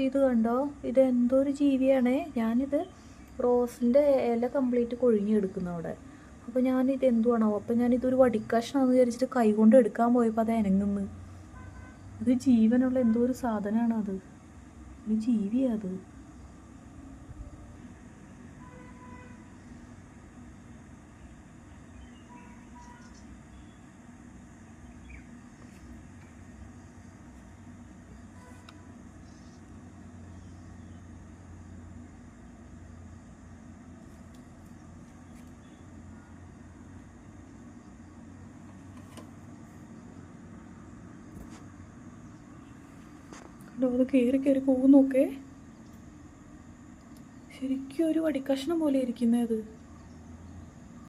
ഇത് കണ്ടോ, ഇത് എന്തോ ഒരു ജീവിയാണേ. ഞാനിത് റോസിൻ്റെ ഇല കംപ്ലീറ്റ് കൊഴിഞ്ഞെടുക്കുന്നു അവിടെ. അപ്പോൾ ഞാനിത് എന്തുവാണോ, അപ്പോൾ ഞാനിതൊരു വടിക്കഷ്ണമെന്ന് വിചാരിച്ചിട്ട് കൈ കൊണ്ട് എടുക്കാൻ പോയപ്പോൾ അത് അനങ്ങുന്നു. അത് ജീവനുള്ള എന്തോ ഒരു സാധനമാണ്. അത് ഒരു ജീവിയാണ് അത്. അത് കയറി കയറി പോകുന്നൊക്കെ ശരിക്കും ഒരു വടിക്കഷ്ണം പോലെ ഇരിക്കുന്നത്.